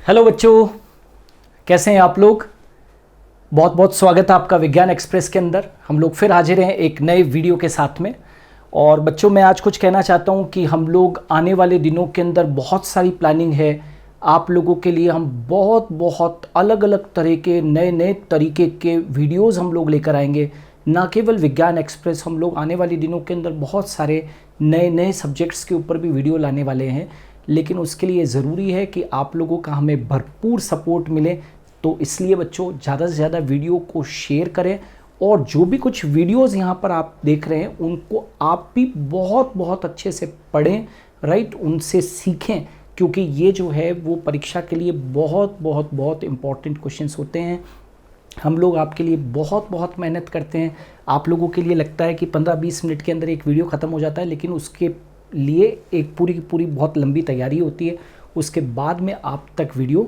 Hello बच्चों, कैसे हैं आप लोग। बहुत बहुत स्वागत है आपका विज्ञान एक्सप्रेस के अंदर। हम लोग फिर हाजिर हैं एक नए वीडियो के साथ में। और बच्चों, मैं आज कुछ कहना चाहता हूं कि हम लोग आने वाले दिनों के अंदर बहुत सारी प्लानिंग है आप लोगों के लिए। हम बहुत अलग अलग तरह के नए तरीके के वीडियोस हम लोग लेकर आएंगे। ना केवल विज्ञान एक्सप्रेस, हम लोग आने वाले दिनों के अंदर बहुत सारे नए सब्जेक्ट्स के ऊपर भी वीडियो लाने वाले हैं। लेकिन उसके लिए ज़रूरी है कि आप लोगों का हमें भरपूर सपोर्ट मिले। तो इसलिए बच्चों, ज़्यादा से ज़्यादा वीडियो को शेयर करें और जो भी कुछ वीडियोस यहाँ पर आप देख रहे हैं उनको आप भी बहुत अच्छे से पढ़ें, राइट, उनसे सीखें। क्योंकि ये जो है वो परीक्षा के लिए बहुत इम्पॉर्टेंट क्वेश्चंस होते हैं। हम लोग आपके लिए बहुत मेहनत करते हैं। आप लोगों के लिए लगता है कि 15-20 मिनट के अंदर एक वीडियो ख़त्म हो जाता है, लेकिन उसके लिए एक पूरी की पूरी बहुत लंबी तैयारी होती है। उसके बाद में आप तक वीडियो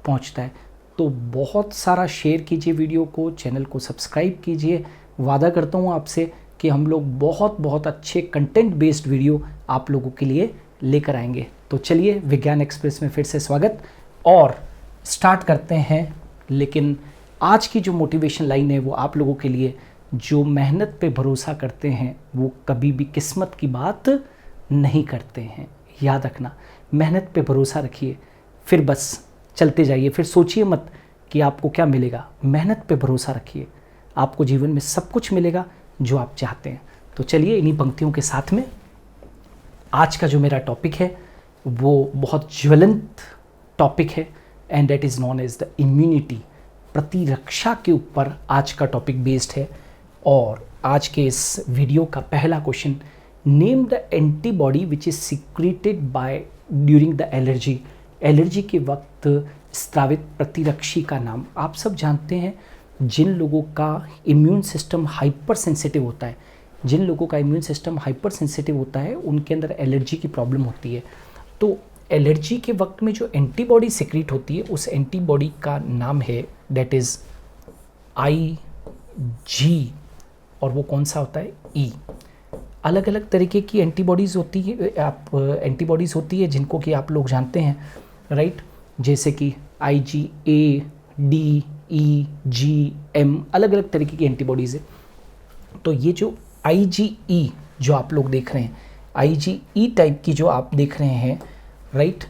पहुंचता है। तो बहुत सारा शेयर कीजिए वीडियो को, चैनल को सब्सक्राइब कीजिए। वादा करता हूं आपसे कि हम लोग बहुत अच्छे कंटेंट बेस्ड वीडियो आप लोगों के लिए लेकर आएंगे। तो चलिए, विज्ञान एक्सप्रेस में फिर से स्वागत और स्टार्ट करते हैं। लेकिन आज की जो मोटिवेशन लाइन है वो आप लोगों के लिए, जो मेहनत पे भरोसा करते हैं वो कभी भी किस्मत की बात नहीं करते हैं। याद रखना, मेहनत पे भरोसा रखिए, फिर बस चलते जाइए। फिर सोचिए मत कि आपको क्या मिलेगा। मेहनत पे भरोसा रखिए, आपको जीवन में सब कुछ मिलेगा जो आप चाहते हैं। तो चलिए, इन्हीं पंक्तियों के साथ में आज का जो मेरा टॉपिक है वो बहुत ज्वलंत टॉपिक है, and that is known as the immunity. प्रतिरक्षा के ऊपर आज का टॉपिक बेस्ड है। और आज के इस वीडियो का पहला question, name the antibody which is secreted by during the allergy. Allergy के वक्त स्रावित प्रतिरक्षी का नाम। आप सब जानते हैं, जिन लोगों का इम्यून सिस्टम हाइपर सेंसिटिव होता है, जिन लोगों का इम्यून सिस्टम हाइपर सेंसिटिव होता है उनके अंदर एलर्जी की प्रॉब्लम होती है। तो एलर्जी के वक्त में जो एंटीबॉडी सिक्रेट होती है उस एंटीबॉडी का नाम है दैट इज़ IG। और वो कौन सा होता है? E। अलग अलग तरीके की एंटीबॉडीज़ होती है, एंटीबॉडीज़ होती है जिनको कि आप लोग जानते हैं, राइट। जैसे कि IgA, D, E, G, M, अलग अलग तरीके की एंटीबॉडीज़ है। तो ये जो IgE जो आप लोग देख रहे हैं, IgE टाइप की जो आप देख रहे हैं, राइट,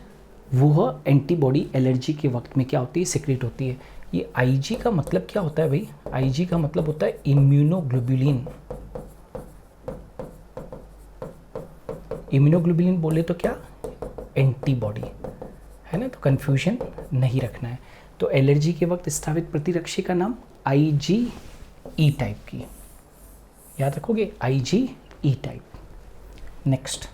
वो एंटीबॉडी एलर्जी के वक्त में क्या होती है? सिक्रेट होती है। ये IG का मतलब क्या होता है भाई? IG का मतलब होता है इम्यूनोग्लोबुलिन। इम्यूनोग्लोबुलिन बोले तो क्या? एंटीबॉडी, है ना। तो कंफ्यूजन नहीं रखना है। तो एलर्जी के वक्त स्थापित प्रतिरक्षी का नाम IgE टाइप की, याद रखोगे, IgE type. Next,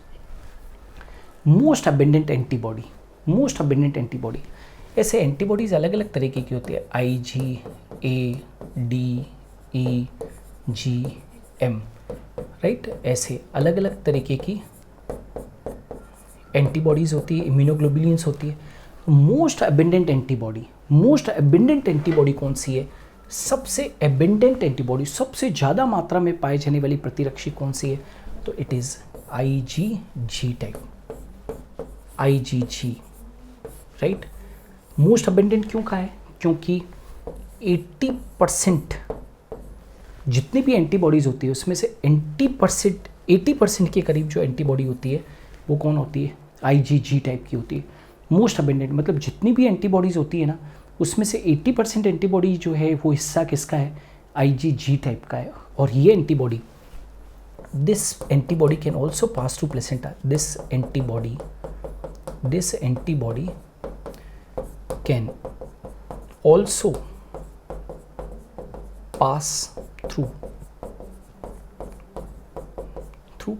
most abundant antibody. Most abundant antibody, ऐसे एंटीबॉडीज अलग अलग तरीके की होती है। IgA, D, E, G, M, right. ऐसे अलग अलग तरीके की एंटीबॉडीज़ होती है, इम्यूनोग्लोबुलिन्स होती है। Most abundant antibody, most abundant antibody कौन सी है? सबसे अबेंडेंट एंटीबॉडी, सबसे ज़्यादा मात्रा में पाई जाने वाली प्रतिरक्षी कौन सी है? तो it is IgG type, IgG, right. Most abundant क्यों कहा है? क्योंकि 80% जितनी भी एंटीबॉडीज़ होती है उसमें से 80% के करीब जो एंटीबॉडी होती है वो कौन होती है? IgG टाइप की होती है। मोस्ट अबेंडेंट मतलब जितनी भी एंटीबॉडीज़ होती है ना, उसमें से 80% एंटीबॉडी जो है वो हिस्सा किसका है? IgG टाइप का है। और ये antibody, this antibody can also pass through placenta. This antibody can also pass through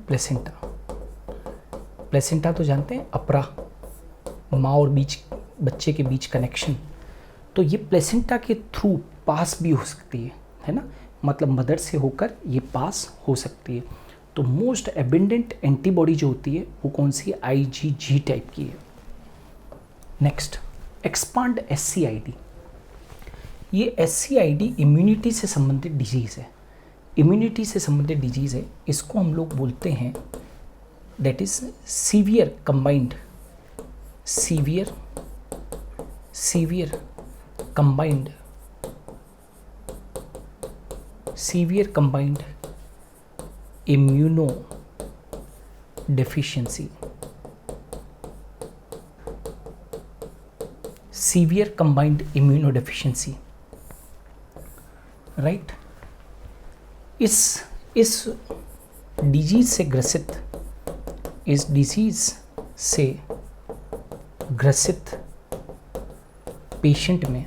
placenta. Placenta तो जानते हैं, अपरा, माँ और बच्चे के बीच कनेक्शन। तो ये प्लेसेंटा के थ्रू पास भी हो सकती है ना, मतलब मदर से होकर ये पास हो सकती है। तो मोस्ट एबेंडेंट एंटीबॉडी जो होती है वो कौन सी है? IgG टाइप की है। Next, expand SCID। ये SCID इम्यूनिटी से संबंधित डिजीज़ है, इम्यूनिटी से संबंधित डिजीज़ है। इसको हम लोग बोलते हैं that is severe severe combined immuno deficiency, severe combined immunodeficiency, right. इस डिजीज से ग्रसित पेशेंट में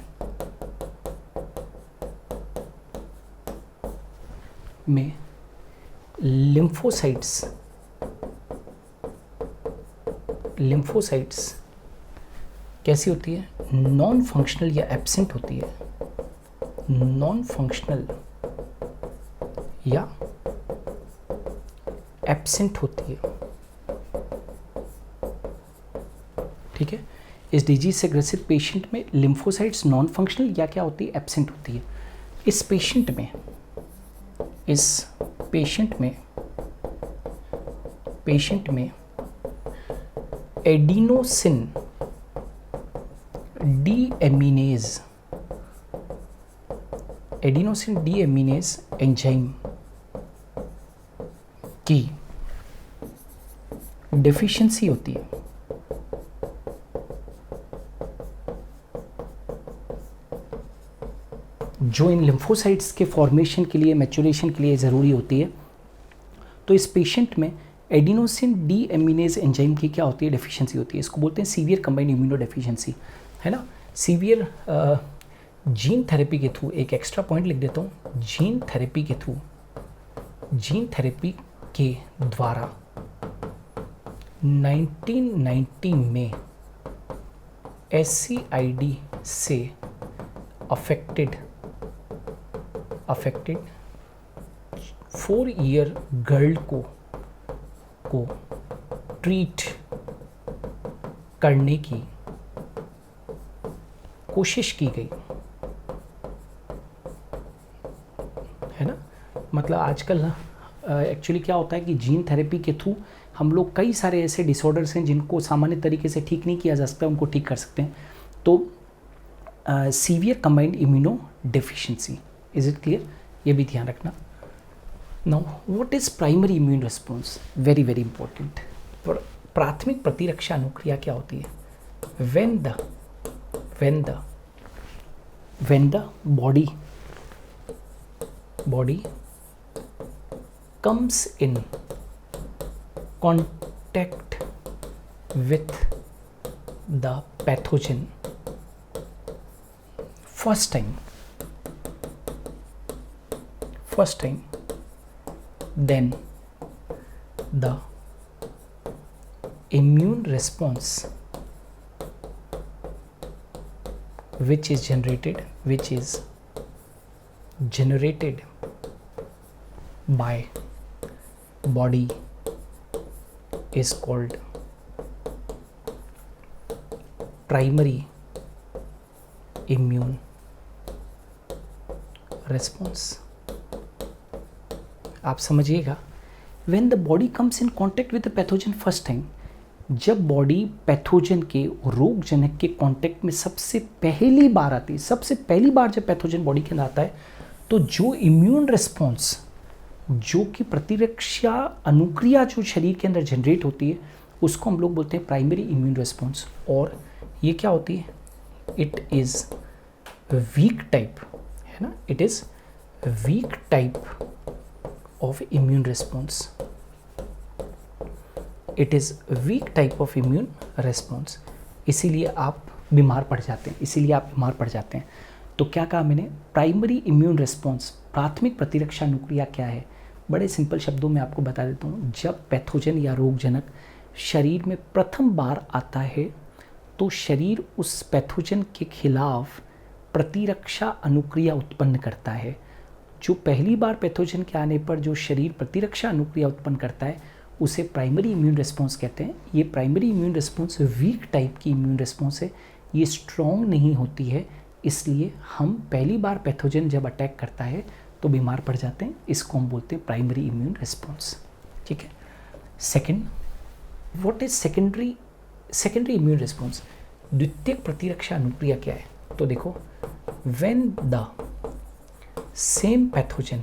लिम्फोसाइट्स कैसी होती है, नॉन फंक्शनल या एब्सेंट होती है, नॉन फंक्शनल या एब्सेंट होती है, ठीक है। इस डिजीज से ग्रसित पेशेंट में लिम्फोसाइट्स नॉन फंक्शनल या क्या होती है, एब्सेंट होती है। इस पेशेंट में एडिनोसिन डीएमीनेज एंजाइम की डेफिशिएंसी होती है। जो इन लिम्फोसाइट्स के फॉर्मेशन के लिए, मैच्योरेशन के लिए ज़रूरी होती है। तो इस पेशेंट में एडिनोसिन डीएमीनेज एंजाइम की क्या होती है, डेफिशिएंसी होती है। इसको बोलते हैं सीवियर कंबाइंड इम्यूनो डेफिशिएंसी, है ना। सीवियर जीन थेरेपी के थ्रू, एक एक्स्ट्रा पॉइंट लिख देता हूँ, जीन थेरेपी के द्वारा 1990 में SCID से अफेक्टेड 4 ईयर गर्ल को ट्रीट करने की कोशिश की गई, है ना। मतलब आजकल एक्चुअली क्या होता है कि जीन थेरेपी के थ्रू हम लोग कई सारे ऐसे डिसऑर्डर्स हैं जिनको सामान्य तरीके से ठीक नहीं किया जा सकता, उनको ठीक कर सकते हैं। तो severe combined immuno deficiency, is it clear, ये भी ध्यान रखना। Now what is primary immune response, very very important. प्राथमिक प्रतिरक्षा अनुक्रिया क्या होती है, when the body comes in contact with the pathogen first time, then the immune response which is generated by body is called primary immune response। आप समझिएगा, when the body comes in contact with the pathogen first time, जब body pathogen के, रोगजनक के contact में सबसे पहली बार आती है, सबसे पहली बार जब पैथोजन बॉडी के अंदर आता है, तो जो इम्यून रिस्पॉन्स, जो कि प्रतिरक्षा अनुक्रिया जो शरीर के अंदर जनरेट होती है, उसको हम लोग बोलते हैं प्राइमरी इम्यून रिस्पॉन्स। और ये क्या होती है, इट इज़ वीक टाइप, है ना, it is weak type of immune response, it is weak type of immune response. इसीलिए आप बीमार पड़ जाते हैं, तो क्या कहा मैंने, प्राइमरी इम्यून रिस्पॉन्स, प्राथमिक प्रतिरक्षा अनुक्रिया क्या है, बड़े सिंपल शब्दों में आपको बता देता हूँ। जब पैथोजन या रोगजनक शरीर में प्रथम बार आता है, तो शरीर उस पैथोजन के खिलाफ प्रतिरक्षा अनुक्रिया उत्पन्न करता है। जो पहली बार पैथोजन के आने पर जो शरीर प्रतिरक्षा अनुक्रिया उत्पन्न करता है, उसे प्राइमरी इम्यून रिस्पॉन्स कहते हैं। ये primary immune response weak type की इम्यून रिस्पॉन्स है, ये स्ट्रॉन्ग नहीं होती है, इसलिए हम पहली बार पैथोजन जब अटैक करता है तो बीमार पड़ जाते हैं। इसको हम बोलते हैं प्राइमरी इम्यून रिस्पॉन्स, ठीक है। Second, what is secondary immune response. द्वितीयक प्रतिरक्षा अनुक्रिया क्या है? तो देखो, when the same pathogen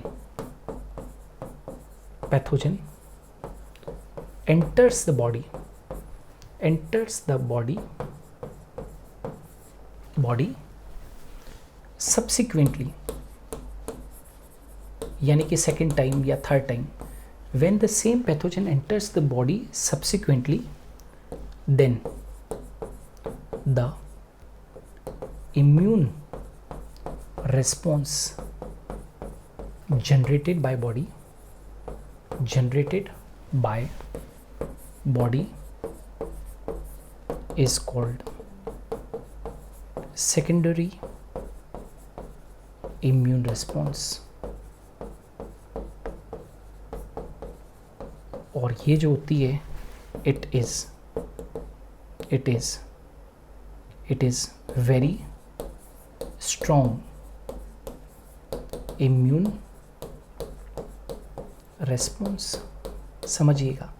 enters the body subsequently, यानी कि सेकेंड टाइम या third time, when the same pathogen enters the body subsequently, then the immune response generated by body is called secondary immune response. और ये जो होती है, it is very strong immune response. समझिएगा,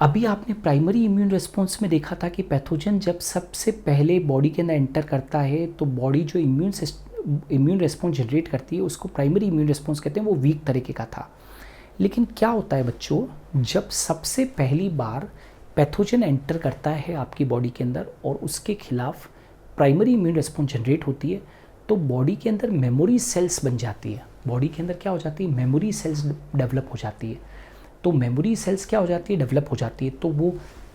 अभी आपने प्राइमरी इम्यून रिस्पॉन्स में देखा था कि पैथोजन जब सबसे पहले बॉडी के अंदर एंटर करता है तो बॉडी जो इम्यून रिस्पॉन्स जनरेट करती है उसको प्राइमरी इम्यून रिस्पॉन्स कहते हैं, वो वीक तरीके का था। लेकिन क्या होता है बच्चों, जब सबसे पहली बार पैथोजन एंटर करता है आपकी बॉडी के अंदर और उसके खिलाफ प्राइमरी इम्यून रिस्पॉन्स जनरेट होती है, तो बॉडी के अंदर मेमोरी सेल्स बन जाती है। बॉडी के अंदर क्या हो जाती है, मेमोरी सेल्स डेवलप हो जाती है। तो मेमोरी सेल्स क्या हो जाती है, डेवलप हो जाती है। तो वो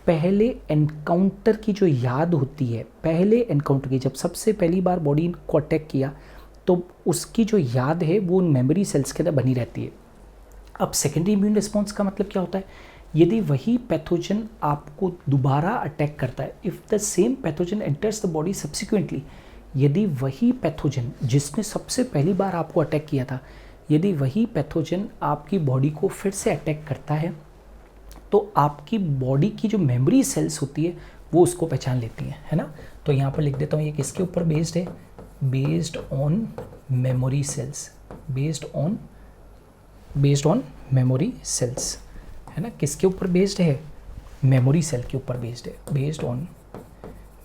पहले एनकाउंटर की जो याद होती है, पहले एनकाउंटर की, जब सबसे पहली बार बॉडी को अटैक किया तो उसकी जो याद है वो उन मेमोरी सेल्स के अंदर बनी रहती है। अब सेकेंडरी इम्यून रिस्पॉन्स का मतलब क्या होता है, यदि वही पैथोजन आपको दोबारा अटैक करता है, if the same pathogen enters the body subsequently, यदि वही पैथोजन जिसने सबसे पहली बार आपको अटैक किया था, यदि वही पैथोजन आपकी बॉडी को फिर से अटैक करता है, तो आपकी बॉडी की जो मेमोरी सेल्स होती है वो उसको पहचान लेती है ना। तो यहाँ पर लिख देता हूँ, ये किसके ऊपर बेस्ड है, based on memory cells, based on memory cells, है ना। किसके ऊपर बेस्ड है, मेमोरी सेल के ऊपर बेस्ड है, बेस्ड ऑन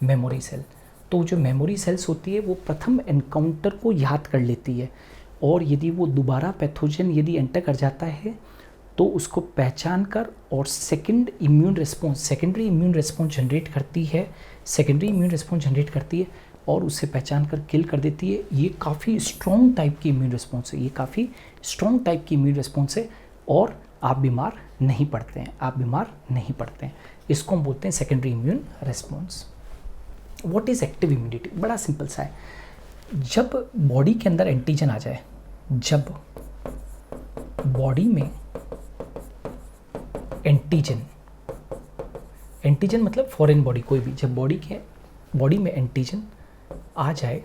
मेमोरी सेल। तो जो मेमोरी सेल्स होती है वो प्रथम एनकाउंटर को याद कर लेती है, और यदि वो दोबारा पैथोजन यदि एंटर कर जाता है तो उसको पहचान कर और सेकेंडरी इम्यून रिस्पॉन्स जनरेट करती है, और उसे पहचान कर किल कर देती है। ये काफ़ी स्ट्रॉन्ग टाइप की इम्यून रिस्पॉन्स है, और आप बीमार नहीं पड़ते हैं, इसको हम बोलते हैं secondary immune response. What is active immunity, बड़ा सिंपल सा है। जब बॉडी के अंदर एंटीजन आ जाए, जब बॉडी में एंटीजन मतलब फॉरेन बॉडी कोई भी, जब बॉडी में एंटीजन आ जाए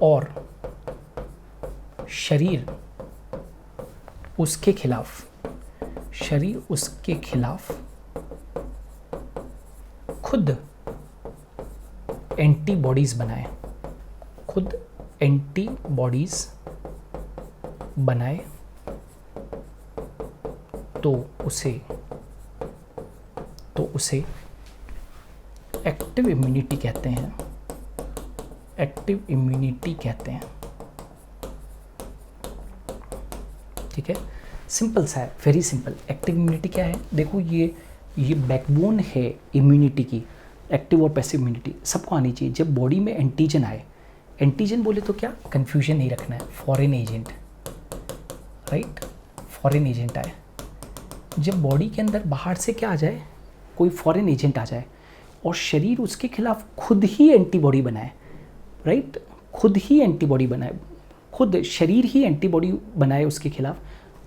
और शरीर उसके खिलाफ खुद एंटीबॉडीज बनाए, तो उसे एक्टिव इम्यूनिटी कहते हैं, ठीक है। सिंपल सा है, वेरी सिंपल। एक्टिव इम्यूनिटी क्या है, देखो ये बैकबोन है इम्यूनिटी की। एक्टिव और पैसिव इम्यूनिटी सबको आनी चाहिए। जब बॉडी में एंटीजन आए, एंटीजन बोले तो क्या, कंफ्यूजन नहीं रखना है, foreign agent, right, foreign agent आए। जब बॉडी के अंदर बाहर से क्या आ जाए, कोई फॉरेन एजेंट आ जाए और शरीर उसके खिलाफ खुद ही एंटीबॉडी बनाए, राइट, खुद शरीर ही एंटीबॉडी बनाए उसके खिलाफ,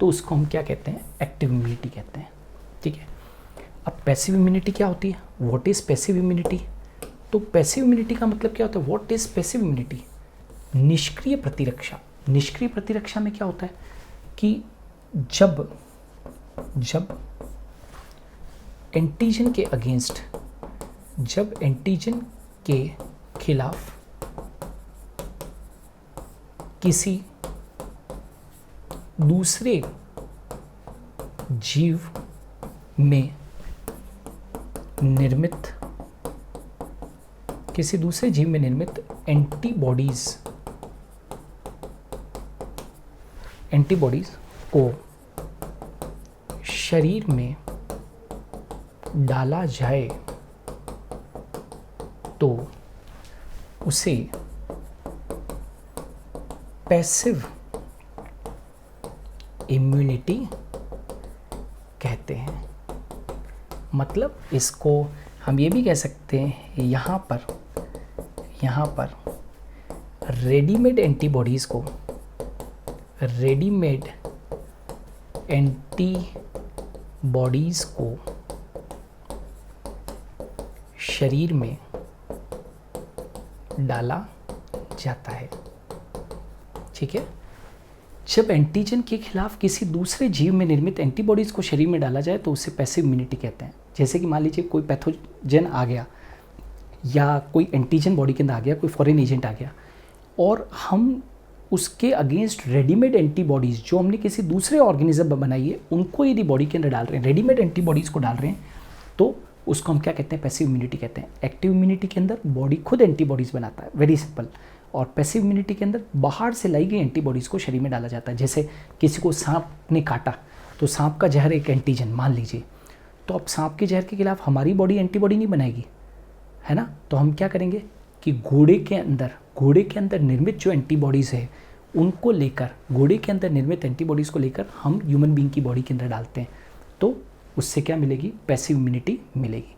तो उसको हम क्या कहते हैं, एक्टिव इम्यूनिटी कहते हैं, ठीक है। अब पैसिव इम्यूनिटी क्या होती है, व्हाट इज़ पैसिव इम्यूनिटी। तो पैसिव इम्यूनिटी का मतलब क्या होता है, व्हाट इज़ पैसिव इम्यूनिटी, निष्क्रिय प्रतिरक्षा में क्या होता है कि जब एंटीजन के अगेंस्ट, जब एंटीजन के खिलाफ किसी दूसरे जीव में निर्मित, किसी दूसरे जीव में निर्मित एंटीबॉडीज को शरीर में डाला जाए तो उसे पैसिव इम्यूनिटी कहते हैं। मतलब इसको हम ये भी कह सकते हैं, यहाँ पर रेडीमेड एंटीबॉडीज़ को शरीर में डाला जाता है। ठीक है, जब एंटीजन के खिलाफ किसी दूसरे जीव में निर्मित एंटीबॉडीज़ को शरीर में डाला जाए तो उसे पैसिव इम्यूनिटी कहते हैं। जैसे कि मान लीजिए कोई पैथोजन आ गया या कोई एंटीजन बॉडी के अंदर आ गया, कोई फॉरेन एजेंट आ गया, और हम उसके अगेंस्ट रेडीमेड एंटीबॉडीज़ जो हमने किसी दूसरे ऑर्गेनिज्म में बनाई है उनको यदि बॉडी के अंदर डाल रहे हैं, रेडीमेड एंटीबॉडीज़ को डाल रहे हैं, तो उसको हम क्या कहते हैं? पैसिव इम्यूनिटी कहते हैं। एक्टिव इम्यूनिटी के अंदर बॉडी खुद एंटीबॉडीज़ बनाता है, वेरी सिंपल। और पैसिव इम्यूनिटी के अंदर बाहर से लाई गई एंटीबॉडीज़ को शरीर में डाला जाता है। जैसे किसी को सांप ने काटा तो सांप का जहर एक एंटीजन मान लीजिए, तो अब सांप के जहर के खिलाफ हमारी बॉडी एंटीबॉडी नहीं बनाएगी, है ना? तो हम क्या करेंगे कि घोड़े के अंदर निर्मित जो एंटीबॉडीज़ है उनको लेकर, घोड़े के अंदर निर्मित एंटीबॉडीज़ को लेकर हम ह्यूमन बीइंग की बॉडी के अंदर डालते हैं, तो उससे क्या मिलेगी? पैसिव इम्यूनिटी मिलेगी,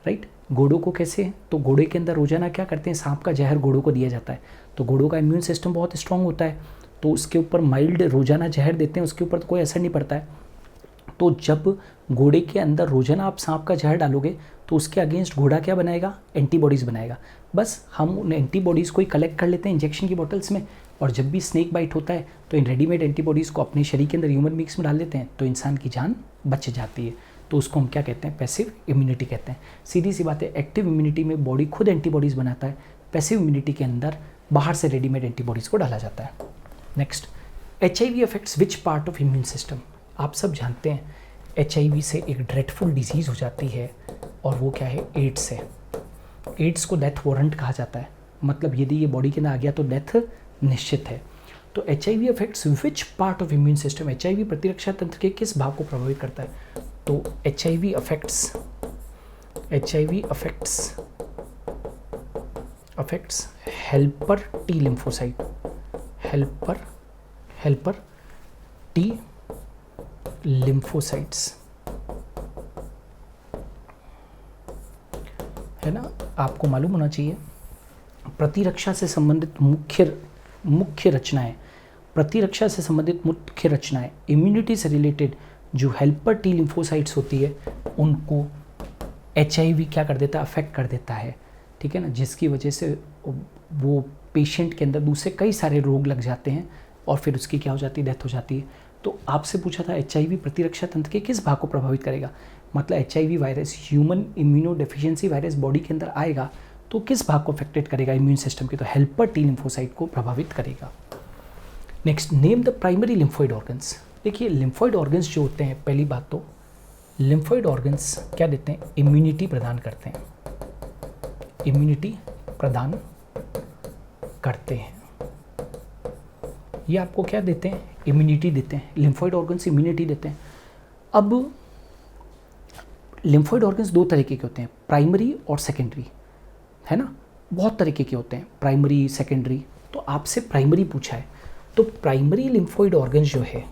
राइट? घोड़ों को कैसे? तो घोड़े के अंदर रोजाना क्या करते हैं? सांप का जहर घोड़ों को दिया जाता है, तो घोड़ों का इम्यून सिस्टम बहुत स्ट्रांग होता है, तो उसके ऊपर माइल्ड रोजाना जहर देते हैं, उसके ऊपर तो कोई असर नहीं पड़ता है। तो जब घोड़े के अंदर रोजाना आप सांप का जहर डालोगे तो उसके अगेंस्ट घोड़ा क्या बनाएगा? एंटीबॉडीज़ बनाएगा। बस हम उन एंटीबॉडीज़ को ही कलेक्ट कर लेते हैं इंजेक्शन की बॉटल्स में, और जब भी स्नेक बाइट होता है तो इन रेडीमेड एंटीबॉडीज़ को अपने शरीर के अंदर ह्यूमन बीइंग्स में डाल देते हैं, तो इंसान की जान बच जाती है। तो उसको हम क्या कहते हैं? पैसिव इम्यूनिटी कहते हैं। सीधी सी बात है, एक्टिव इम्यूनिटी में बॉडी खुद एंटीबॉडीज़ बनाता है, पैसिव इम्यूनिटी के अंदर बाहर से रेडीमेड एंटीबॉडीज़ को डाला जाता है। Next, HIV affects which part of immune system? आप सब जानते हैं HIV से एक ड्रेडफुल डिजीज़ हो जाती है, और वो क्या है? एड्स है। एड्स को डेथ वारंट कहा जाता है, मतलब यदि ये बॉडी के अंदर आ गया तो डेथ निश्चित है। तो HIV affects which part of immune system? HIV प्रतिरक्षा तंत्र के किस भाग को प्रभावित करता है? तो HIV affects helper T lymphocyte, helper T lymphocytes, है ना? आपको मालूम होना चाहिए प्रतिरक्षा से संबंधित मुख्य रचनाएं, इम्यूनिटी से रिलेटेड जो हेल्पर टी लिम्फोसाइट्स होती है उनको HIV क्या कर देता है? अफेक्ट कर देता है, ठीक है ना? जिसकी वजह से वो पेशेंट के अंदर दूसरे कई सारे रोग लग जाते हैं और फिर उसकी क्या हो जाती है? डेथ हो जाती है। तो आपसे पूछा था HIV प्रतिरक्षा तंत्र के किस भाग को प्रभावित करेगा? मतलब HIV virus, human immuno deficiency virus body के अंदर आएगा तो किस भाग को अफेक्टेड करेगा इम्यून सिस्टम के? तो हेल्पर टी लिम्फोसाइट को प्रभावित करेगा। Next, name the primary lymphoid organs. देखिए, लिम्फोइड ऑर्गन्स जो होते हैं, पहली बात तो लिम्फोइड ऑर्गन्स क्या देते हैं? इम्यूनिटी प्रदान करते हैं, इम्यूनिटी प्रदान करते हैं। ये आपको क्या देते हैं? इम्यूनिटी देते हैं। लिम्फोइड ऑर्गन्स इम्यूनिटी देते हैं। अब लिम्फोइड ऑर्गन्स दो तरीके के होते हैं, प्राइमरी और सेकेंडरी, है ना? बहुत तरीके के होते हैं, प्राइमरी, सेकेंडरी। तो आपसे प्राइमरी पूछा है, तो प्राइमरी लिम्फोइड ऑर्गन्स जो है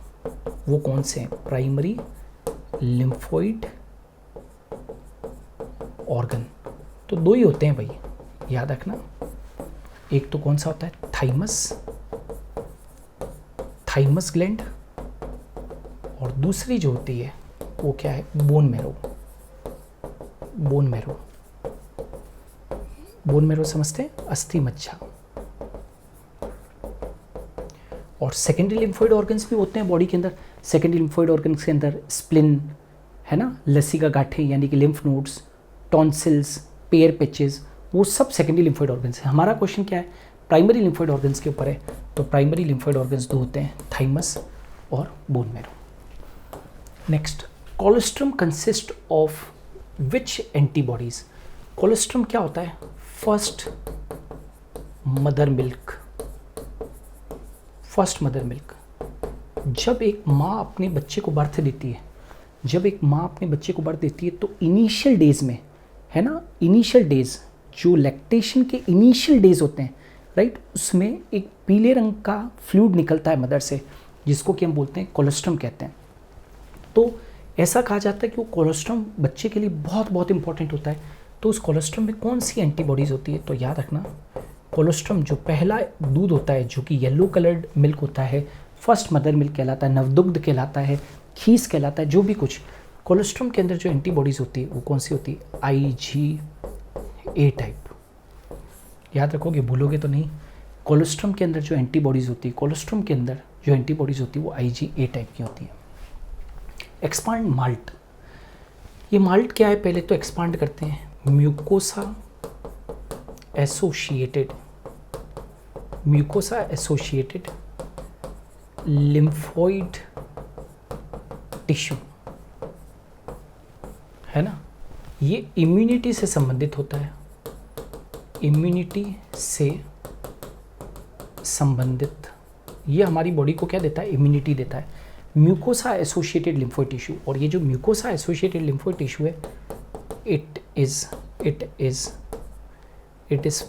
वो कौन से हैं? प्राइमरी लिम्फोइड ऑर्गन तो दो ही होते हैं भाई, याद रखना। एक तो कौन सा होता है? थाइमस ग्लैंड, और दूसरी जो होती है वो क्या है? बोन मैरो समझते हैं? अस्थि मज्जा। और सेकेंडरी लिम्फोइड ऑर्गन्स भी होते हैं बॉडी के अंदर। सेकेंडरी लिम्फोइड ऑर्गन्स के अंदर स्प्लिन, है ना, लसीका गांठें यानी कि lymph nodes, tonsils, pair patches, वो सब सेकेंडरी लिम्फोइड ऑर्गन्स हैं। हमारा क्वेश्चन क्या है? प्राइमरी लिम्फोइड ऑर्गन्स के ऊपर है। तो प्राइमरी लिम्फोइड ऑर्गन्स दो होते हैं, थाइमस और bone marrow. Next, colostrum consist of which antibodies, colostrum क्या होता है, first mother milk, first mother milk. जब एक माँ अपने बच्चे को बर्थ देती है, जब एक माँ अपने बच्चे को बर्थ देती है तो इनिशियल डेज में, है ना, इनिशियल डेज जो लैक्टेशन के इनिशियल डेज होते हैं, राइट, उसमें एक पीले रंग का फ्लूइड निकलता है मदर से, जिसको कि हम बोलते हैं कोलेस्ट्रम कहते हैं। तो ऐसा कहा जाता है कि वो कोलेस्ट्रम बच्चे के लिए बहुत बहुत इंपॉर्टेंट होता है। तो उस कोलेस्ट्रम में कौन सी एंटीबॉडीज़ होती है, तो याद रखना, कोलेस्ट्रम जो पहला दूध होता है जो कि येलो कलर्ड मिल्क होता है, फर्स्ट मदर मिल्क कहलाता है, नवदुग्ध कहलाता है, खीस कहलाता है, जो भी कुछ, कोलेस्ट्रम के अंदर जो एंटीबॉडीज़ होती है वो कौन सी होती है, IgA टाइप। याद रखोगे, भूलोगे तो नहीं। कोलेस्ट्रम के अंदर जो एंटीबॉडीज़ होती है, कोलेस्ट्रम के अंदर जो एंटीबॉडीज़ होती है वो IgA टाइप की होती है। एक्सपांड माल्ट, ये माल्ट क्या है पहले तो एक्सपांड करते हैं, mucosa associated, mucosa associated lymphoid tissue, है ना, ये इम्यूनिटी से संबंधित होता है, इम्यूनिटी से संबंधित, ये हमारी बॉडी को क्या देता है, इम्यूनिटी देता है, म्यूकोसा एसोसिएटेड लिम्फोइड टिश्यू। और ये जो म्यूकोसा एसोसिएटेड लिम्फोइड टिश्यू है, it is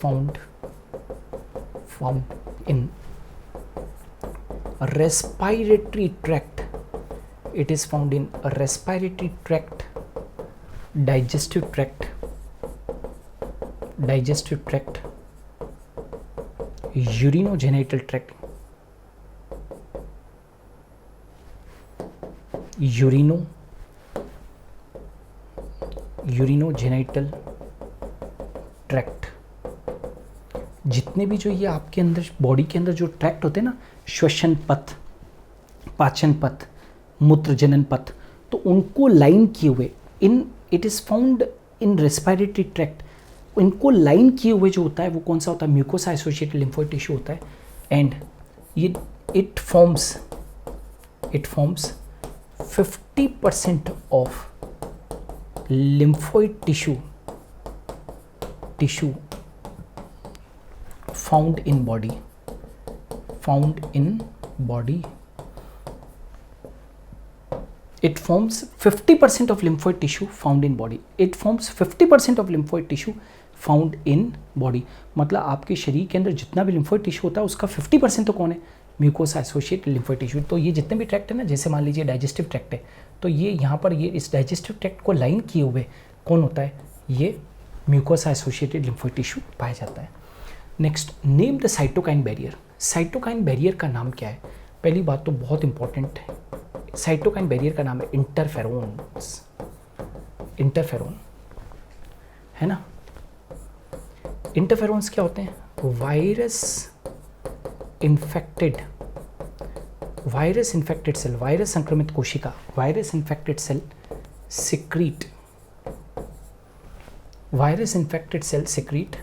found in respiratory tract, it is found in respiratory tract, digestive tract, urinogenital tract, urinogenital tract। जितने भी जो ये आपके अंदर बॉडी के अंदर जो ट्रैक्ट होते हैं ना, श्वसन पथ, पाचन पथ, मूत्रजनन पथ, तो उनको लाइन किए हुए it is found in respiratory tract, इनको लाइन किए हुए जो होता है वो कौन सा होता है, म्यूकोसा एसोसिएटेड लिम्फोइड टिश्यू होता है। एंड ये it forms 50% of lymphoid tissue found in body, it forms 50% of lymphoid tissue found in body, it forms 50% of lymphoid tissue found in body। मतलब आपके शरीर के अंदर जितना भी लिम्फोइड टिश्यू होता है उसका 50% तो कौन है, म्यूकोसा एसोसिएटेड लिम्फोइड टिश्यू। तो ये जितने भी ट्रैक्ट है ना, जैसे मान लीजिए डाइजेस्टिव ट्रैक्ट है, तो ये यहाँ पर ये इस डाइजेस्टिव ट्रैक्ट को लाइन किए हुए कौन होता है, ये म्यूकोसा एसोसिएटेड लिम्फोइड टिश्यू पाया जाता है। Next, name the cytokine barrier, cytokine barrier का नाम क्या है। पहली बात तो बहुत इंपॉर्टेंट है, साइटोकाइन बैरियर का नाम है इंटरफेरोन्स, इंटरफेरोन, है ना। इंटरफेरोन्स क्या होते हैं, वायरस इन्फेक्टेड सेल, वायरस संक्रमित कोशिका, virus infected cell secrete, virus infected cell secrete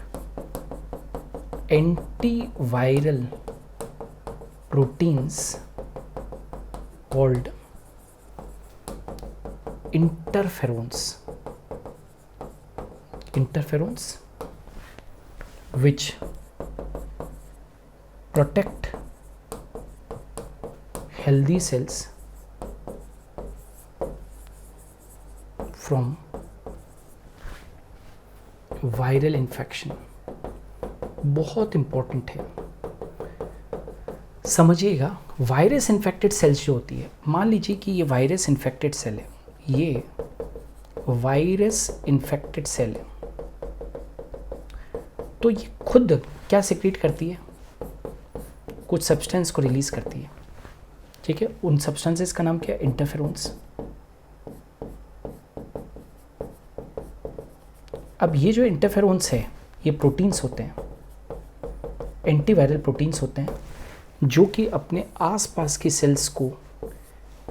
antiviral proteins called interferons, which protect healthy cells from viral infection। बहुत इंपॉर्टेंट है, समझिएगा। वायरस इन्फेक्टेड सेल्स जो होती है, मान लीजिए कि ये वायरस इन्फेक्टेड सेल है, ये वायरस इन्फेक्टेड सेल है, तो ये खुद क्या सिक्रीट करती है, कुछ सब्सटेंस को रिलीज करती है, ठीक है। उन सब्सटेंसेस का नाम क्या है, इंटरफेरोन्स। अब ये जो इंटरफेरोन्स है, ये प्रोटीन्स होते हैं, एंटीवायरल प्रोटीन्स होते हैं, जो कि अपने आसपास की सेल्स को,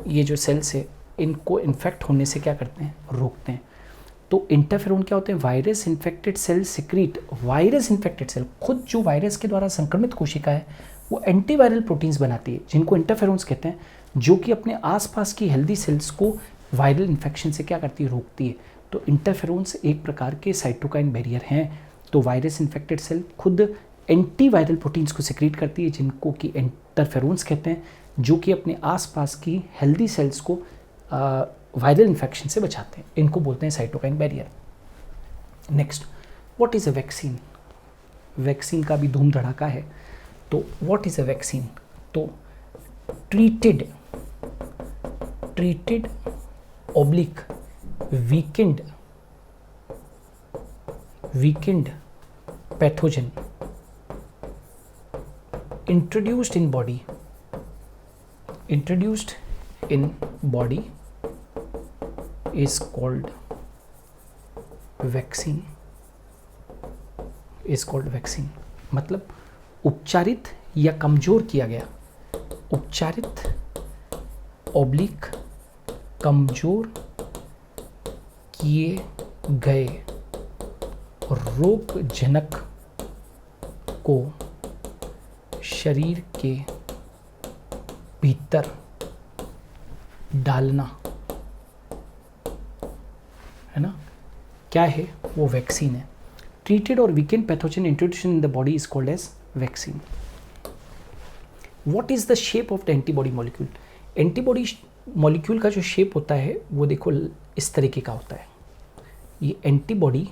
ये जो सेल्स है इनको इन्फेक्ट होने से क्या करते हैं, रोकते हैं। तो इंटरफेरोन क्या होते हैं, virus infected cell secrete, virus infected cell खुद जो वायरस के द्वारा संक्रमित कोशिका है वो एंटीवायरल प्रोटीन्स बनाती है, जिनको इंटरफेरोन्स कहते हैं, जो कि अपने आसपास की हेल्दी सेल्स को वायरल इन्फेक्शन से क्या करती है, रोकती है। तो इंटरफेरोन्स एक प्रकार के साइटोकाइन बैरियर हैं। तो वायरस इन्फेक्टेड सेल खुद एंटीवायरल प्रोटीन्स को सिक्रीट करती है जिनको कि इंटरफेरोन्स कहते हैं, जो कि अपने आसपास की हेल्दी सेल्स को वायरल इन्फेक्शन से बचाते हैं। इनको बोलते हैं cytokine barrier. Next, what is a vaccine? Vaccine का भी धूम धड़ाका है। तो व्हाट इज़ अ वैक्सीन? तो treated oblique weakened pathogen introduced in body is called vaccine. मतलब उपचारित या कमजोर किया गया, उपचारित ऑब्लिक कमजोर किए गए रोगजनक को शरीर के भीतर डालना, है ना, क्या है वो वैक्सीन है। ट्रीटेड और weakened pathogen introduction in the body is called as vaccine. What is the shape of the antibody molecule? Antibody molecule का जो शेप होता है वो देखो इस तरीके का होता है। ये एंटीबॉडी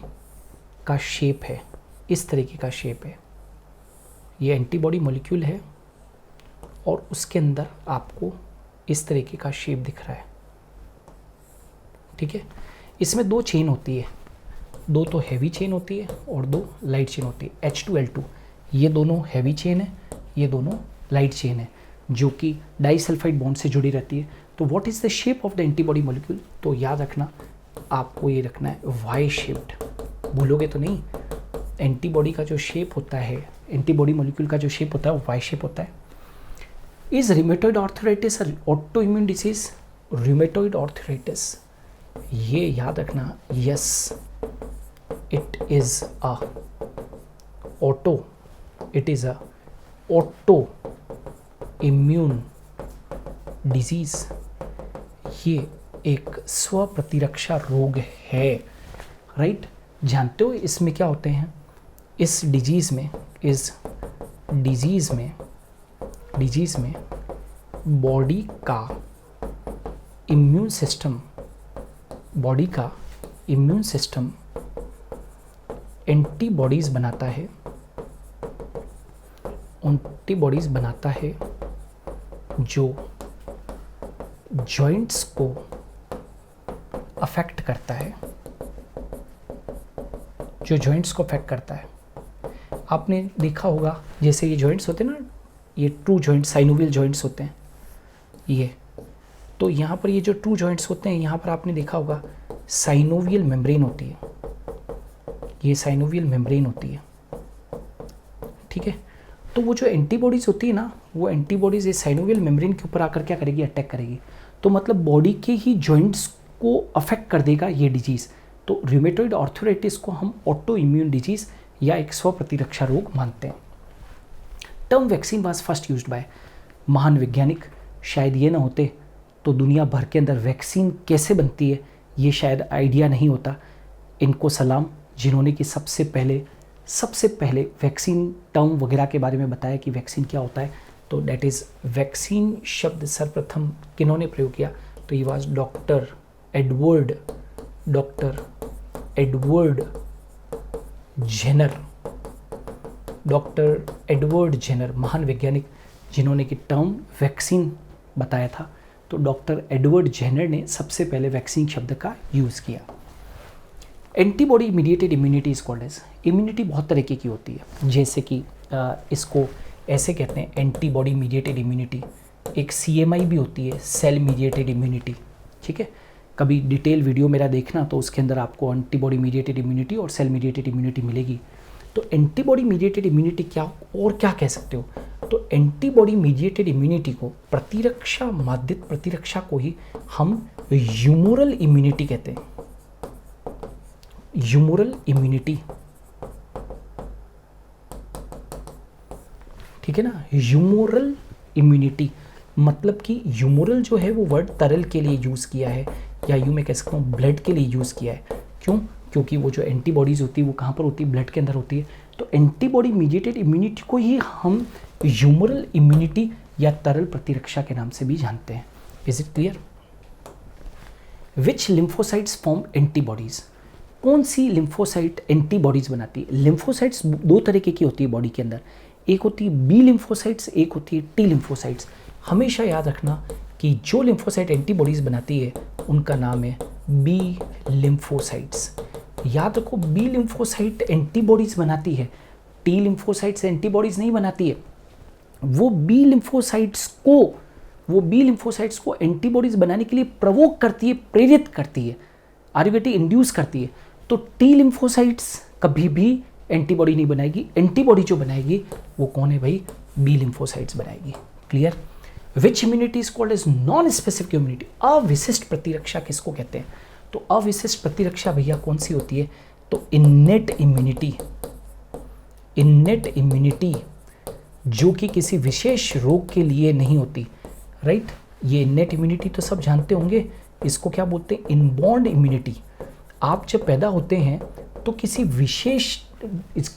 का शेप है, इस तरीके का शेप है। ये एंटीबॉडी मॉलिक्यूल है और उसके अंदर आपको इस तरीके का शेप दिख रहा है, ठीक है। इसमें दो चेन होती है, दो तो हैवी चेन होती है और दो लाइट चेन होती है, H2L2। ये दोनों हैवी चेन है, ये दोनों लाइट चेन है, जो कि डाइसल्फाइड बॉन्ड से जुड़ी रहती है। तो what is the shape of the antibody molecule? तो याद रखना, आपको ये रखना है वाई शेप्ड, भूलोगे तो नहीं। एंटीबॉडी का जो शेप होता है, एंटीबॉडी मॉलिक्यूल का जो शेप होता है वो वाई शेप होता है। Is rheumatoid arthritis auto immune disease? Rheumatoid arthritis, ये याद रखना, yes it is a auto immune disease. ये एक स्व प्रतिरक्षा रोग है, राइट। जानते हो इसमें क्या होते हैं? इस डिजीज़ में बॉडी का इम्यून सिस्टम एंटीबॉडीज़ बनाता है जो जॉइंट्स को अफेक्ट करता है, आपने देखा होगा, जैसे ये जॉइंट्स होते हैं ना, ये ट्रू जॉइंट साइनोवियल जॉइंट्स होते हैं ये। तो यहाँ पर ये जो ट्रू जॉइंट्स होते हैं, यहाँ पर आपने देखा होगा साइनोवियल मेम्ब्रेन होती है, ये साइनोवियल मेम्ब्रेन होती है, ठीक है। तो वो जो एंटीबॉडीज़ होती है ना, वो एंटीबॉडीज़ इस साइनोवियल मेम्ब्रेन के ऊपर आकर क्या करेगी? अटैक करेगी। तो मतलब बॉडी के ही जॉइंट्स को अफेक्ट कर देगा ये डिजीज़। तो रूमेटॉइड आर्थराइटिस को हम ऑटो इम्यून डिजीज़ या एक स्व प्रतिरक्षा रोग मानते हैं। Term vaccine was first used by महान वैज्ञानिक। शायद ये ना होते तो दुनिया भर के अंदर वैक्सीन कैसे बनती है ये शायद आइडिया नहीं होता। इनको सलाम, जिन्होंने कि सबसे पहले वैक्सीन टर्म वगैरह के बारे में बताया कि वैक्सीन क्या होता है। तो डेट इज़ वैक्सीन शब्द सर्वप्रथम किन्होंने प्रयोग किया? तो ये वाज डॉक्टर एडवर्ड जेनर, महान वैज्ञानिक जिन्होंने कि टर्म वैक्सीन बताया था। तो डॉक्टर एडवर्ड जेनर ने सबसे पहले वैक्सीन शब्द का यूज़ किया। Antibody mediated immunity is called as. Immunity बहुत तरीके की होती है, जैसे कि इसको ऐसे कहते हैं एंटीबॉडी मीडिएटेड इम्यूनिटी। एक CMI भी होती है, सेल मीडिएटेड इम्यूनिटी, ठीक है। कभी डिटेल वीडियो मेरा देखना, तो उसके अंदर आपको एंटीबॉडी मीडिएटेड इम्यूनिटी और सेल मीडिएटेड इम्यूनिटी मिलेगी। तो एंटीबॉडी मीडिएटेड इम्यूनिटी क्या और क्या कह सकते हो? तो एंटीबॉडी मीडिएटेड इम्यूनिटी को, प्रतिरक्षा माध्यित प्रतिरक्षा को ही हम ह्यूमोरल इम्यूनिटी कहते हैं। ह्यूमोरल इम्यूनिटी, ठीक है ना। ह्यूमोरल इम्यूनिटी मतलब कि ह्यूमोरल जो है वो वर्ड तरल के लिए यूज़ किया है, या यूँ मैं कह सकता हूँ ब्लड के लिए यूज़ किया है। क्यों? क्योंकि वो जो एंटीबॉडीज़ होती है वो कहाँ पर होती है? ब्लड के अंदर होती है। तो एंटीबॉडी मीडिएटेड इम्यूनिटी को ही हम ह्यूमरल इम्यूनिटी या तरल प्रतिरक्षा के नाम से भी जानते हैं। Is it clear? Which lymphocytes form antibodies? कौन सी लिम्फोसाइट एंटीबॉडीज़ बनाती है? लिम्फोसाइट्स दो तरीके की होती है बॉडी के अंदर, एक होती है बी लिम्फोसाइट्स, एक होती है टी लिम्फोसाइट्स। हमेशा याद रखना कि जो लिम्फोसाइट एंटीबॉडीज़ बनाती है उनका नाम है बी लिम्फोसाइट्स। याद रखो, बी लिम्फोसाइट एंटीबॉडीज़ बनाती है, टी लिम्फोसाइट्स एंटीबॉडीज़ नहीं बनाती है। वो बी लिम्फोसाइट्स को एंटीबॉडीज़ बनाने के लिए प्रवोक करती है, प्रेरित करती है, आरबीटी इंड्यूस करती है। तो टी लिम्फोसाइट्स कभी भी एंटीबॉडी नहीं बनाएगी, एंटीबॉडी जो बनाएगी वो कौन है भाई? बी लिम्फोसाइट्स बनाएगी। Clear? Which immunity is called as non specific immunity? अविशिष्ट प्रतिरक्षा किसको कहते हैं? तो अविशिष्ट प्रतिरक्षा भैया कौन सी होती है? तो इन्नेट इम्यूनिटी। इन्नेट इम्यूनिटी जो कि किसी विशेष रोग के लिए नहीं होती, राइट? ये इन्नेट इम्यूनिटी तो सब जानते होंगे, इसको क्या बोलते हैं? Inborn immunity. आप जब पैदा होते हैं तो किसी विशेष,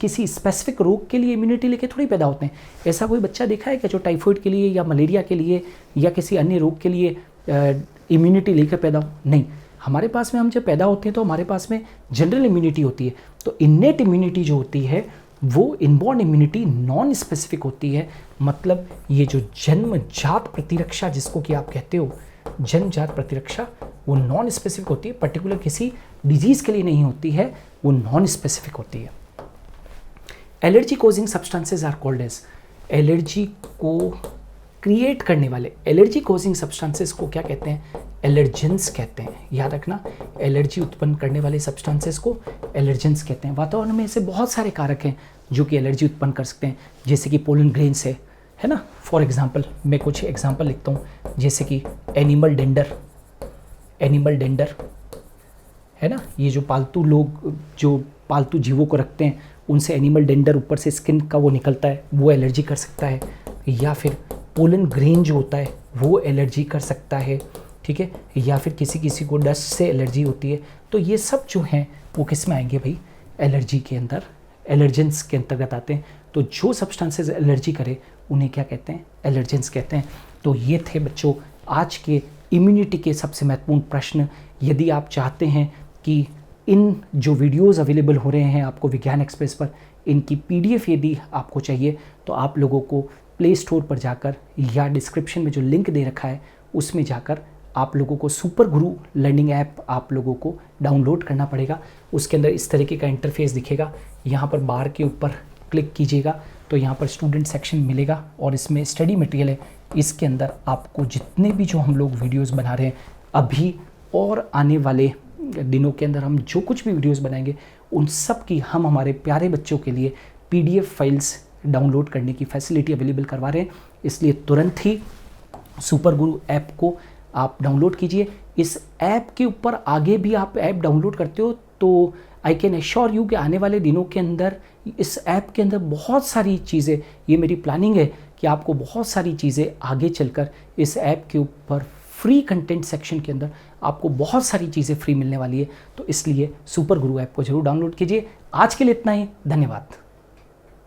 किसी स्पेसिफिक रोग के लिए इम्यूनिटी लेके थोड़ी पैदा होते हैं। ऐसा कोई बच्चा देखा है क्या जो टाइफाइड के लिए या मलेरिया के लिए या किसी अन्य रोग के लिए इम्यूनिटी लेकर पैदा हो? नहीं, हमारे पास में हम जब पैदा होते हैं तो हमारे पास में जनरल इम्यूनिटी होती है। तो इन्नेट इम्यूनिटी जो होती है वो इनबॉर्न इम्यूनिटी नॉन स्पेसिफिक होती है। मतलब ये जो जन्मजात प्रतिरक्षा जिसको कि आप कहते हो, जन्मजात प्रतिरक्षा, वो नॉन स्पेसिफिक होती है, पर्टिकुलर किसी डिजीज़ के लिए नहीं होती है, वो नॉन स्पेसिफिक होती है। Allergy causing substances are called as, allergy को क्रिएट करने वाले, एलर्जी कोजिंग सब्सटेंसेस को क्या कहते हैं? एलर्जेंस कहते हैं। याद रखना, एलर्जी उत्पन्न करने वाले सब्सटेंसेस को एलर्जेंस कहते हैं। वातावरण में ऐसे बहुत सारे कारक हैं जो कि एलर्जी उत्पन्न कर सकते हैं, जैसे कि पोलन ग्रेन्स है ना। फॉर एग्जांपल मैं कुछ एग्जांपल लिखता हूँ, जैसे कि एनिमल डेंडर है ना, ये जो पालतू लोग जो पालतू जीवों को रखते हैं उनसे एनिमल डेंडर ऊपर से स्किन का वो निकलता है, वो एलर्जी कर सकता है। या फिर पोलन ग्रेन जो होता है वो एलर्जी कर सकता है, ठीक है। या फिर किसी को डस्ट से एलर्जी होती है। तो ये सब जो हैं वो किस में आएंगे भाई? एलर्जी के अंदर, एलर्जेंस के अंतर्गत आते हैं। तो जो सब्सटेंसेस एलर्जी करे उन्हें क्या कहते हैं? एलर्जेंस कहते हैं। तो ये थे बच्चों आज के इम्यूनिटी के सबसे महत्वपूर्ण प्रश्न। यदि आप चाहते हैं कि इन जो वीडियोस अवेलेबल हो रहे हैं आपको विज्ञान एक्सप्रेस पर, इनकी PDF यदि आपको चाहिए तो आप लोगों को प्ले स्टोर पर जाकर या डिस्क्रिप्शन में जो लिंक दे रखा है उसमें जाकर आप लोगों को सुपर गुरु लर्निंग ऐप आप लोगों को डाउनलोड करना पड़ेगा। उसके अंदर इस तरीके का इंटरफेस दिखेगा। यहाँ पर बार के ऊपर क्लिक कीजिएगा तो यहाँ पर स्टूडेंट सेक्शन मिलेगा और इसमें स्टडी मटेरियल है। इसके अंदर आपको जितने भी जो हम लोग वीडियोस बना रहे हैं अभी और आने वाले दिनों के अंदर हम जो कुछ भी वीडियोस बनाएंगे उन सब की हम हमारे प्यारे बच्चों के लिए PDF फाइल्स डाउनलोड करने की फैसिलिटी अवेलेबल करवा रहे हैं। इसलिए तुरंत ही सुपर गुरु ऐप को आप डाउनलोड कीजिए। इस ऐप के ऊपर आगे भी आप ऐप डाउनलोड करते हो तो आई कैन एश्योर यू कि आने वाले दिनों के अंदर इस ऐप के अंदर बहुत सारी चीज़ें, ये मेरी प्लानिंग है कि आपको बहुत सारी चीज़ें आगे चलकर इस ऐप के ऊपर फ्री कंटेंट सेक्शन के अंदर आपको बहुत सारी चीज़ें फ्री मिलने वाली है। तो इसलिए सुपर गुरु ऐप को जरूर डाउनलोड कीजिए। आज के लिए इतना ही, धन्यवाद।